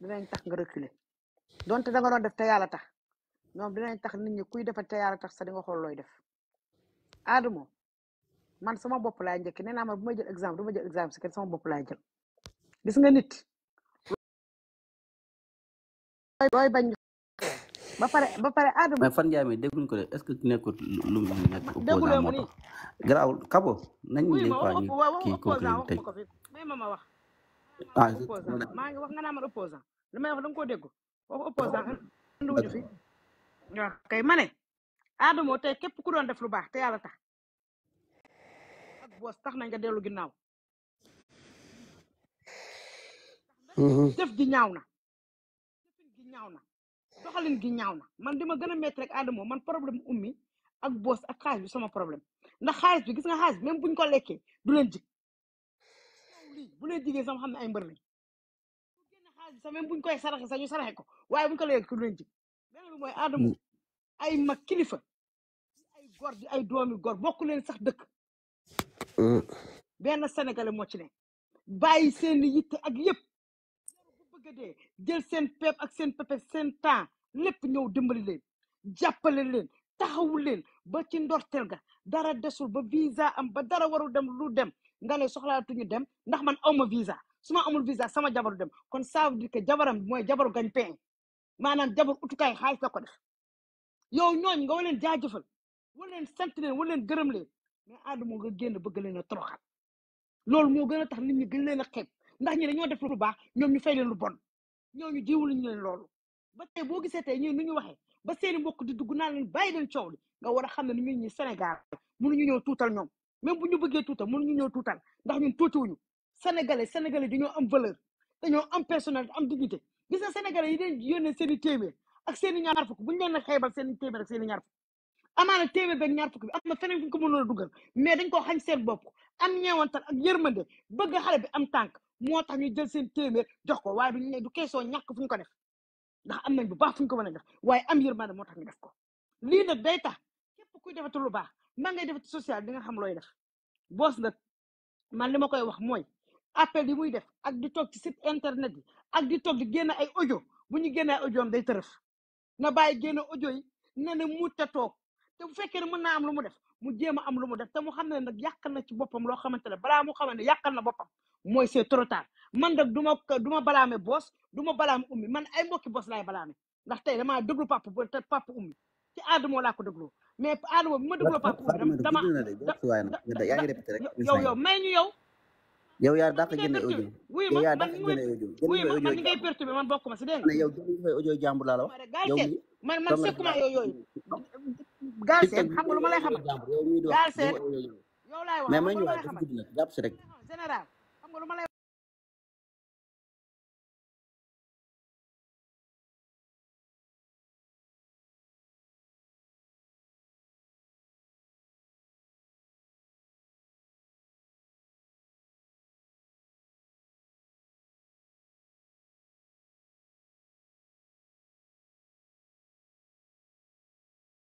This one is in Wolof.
dinañ tax nga reculer donte da nga doon def te yàlla tax ñoom dinañ tax nit ñi kuy defal te yàlla tax sa di nga xool looy def Adamo man sama bopp laay njëkk nee naa man bu may jël exemple du ma jël exemple si kenn sama bopp laay jël gis nga nit looy bañ ba pare Adamo mais fan Ndiaye mi dégguñ ko de est-ce que nekkut lu mu nekk dégguloo opposant ma moo nii tax garaawul kabo nañ wuy des ma fois wax ñu wax kii opposant conclure tëj waxuma ko fi may ma wax ah opposant maa ngi wax nga naa man opposant li may wax da nga koo dégg wax opposant andiwuñu fi waaw kay ma ne Adamo tey képp ku doon def lu baax te yàlla tax ak boos tax nañ nga dellu ginnaaw def gi ñaaw na defin gi ñaaw na doxalin gi ñaaw na man li ma gën a métti rek Adamo man problème ummi ak boos ak xaalis bi sama problème ndax xaalis bi gis nga xaalis bi même buñ ko lekkee du leen jig lii bu leen jigee sama xam ne ay mbër lañ bu génn xaalis bi sax même buñ koy saraxe sax ñu saraxe ko waaye buñ ko lekkee du leen jig beneen bi mooy Adamo ay mag kilifa ay gor di ay doomi gor bokku leen sax dëkk benn sénégalais moo ci ne bàyyi seen yitte ak yëpp bu bëgg a dee jël seen peep ak seen pepe seen temps lépp ñëw dimbali leen jàppale leen taxawu leen ba ci ndorteel ga dara desul ba visa am ba dara warul dem lu dem nga ne soxlaatuñu dem ndax man awma visa su ma amul visa sama jabaru dem kon ça veut dire que jabaram mooy jabaru gañ pain maanaam jabar utukaay xaalis la ko def yow ñooñ nga waleen jaajëfal waleen sant leen waleen gërëm leen mais Adamo nga génn bëgg leen a toroxal loolu moo gën a tax nit ñi gën leen a xeeb ndax ñi dañoo def lu baax ñoom ñu fay leen lu bon ñooñu jiwuluñu leen loolu ba tey boo gisee tey ñii nu ñu waxee ba seeni mbokk di dugg naan leen bàyyi leen coow li nga war a xam ne ñun ñi Sénégal mënuñu ñëw tuutal ñoom même bu ñu bëggee tuutal mënuñu ñëw tuutal ndax ñun tuutiwuñu sénégalais dañoo am valeur dañoo am personnalité am dignité gis nga sénégalais yi leen yónnee seen i téeméer ak seen i ñaar fukk bu ñu leen na xeebal seen i téeméer ak seen i ñaar fukk amaana téeméer beeg ñaar fukk bi am na feneen fu ñu ko mënoon a dugal mais dañ koo xañ seen bopp am ñeewantal ak yërmande bëgg xale bi am tànk moo tax ñu jël seen téeméer jox ko waaye duñ ne du keesoo ñàkk fu ñu ko def ndax am nañ bu baax fu ñu ko mën a def waaye am yërmande moo tax ñu def ko lii nag day tax képp kuy defati lu baax maa ngay defati social di nga xam looy def boos nag man li ma koy wax mooy appel yi muy def ak di toog ci site internet yi ak di toog di génn ay audio bu ñu génnee audio am day tërëf na bàyyi génn audio yi ne ne mu ta toog te bu fekkee ne mën naa am lu mu def mu jéem a am lu mu def te mu xam ne nag yàqal na ci boppam loo xamante ne balaa mu xamante ne yàqal na boppam mooy c'est trop tard man nag du ma balaame boos du ma balaame ummi man ay mbokki boos laay balaame ndax tey damaa déglu papa ummi ci Adamo laa ko dégloo mais Adamo bi ma dégloo papa ummi dama yaa ngi répété rek yow may ñu yow yaa dàq génne audio wuy yow ma yaa man dàq génne audio wuy ma man ni ngay perturbé man bokk ma si dégg nga yow jël fay audio jàmbur laa la wax yow mi man sekkuma yooyu gaal seen xam nga lu ma lay xamal gaal seen yow laay wax mais may ñu wax dafa gudd nag jàpp si rek général xam nga lu ma lay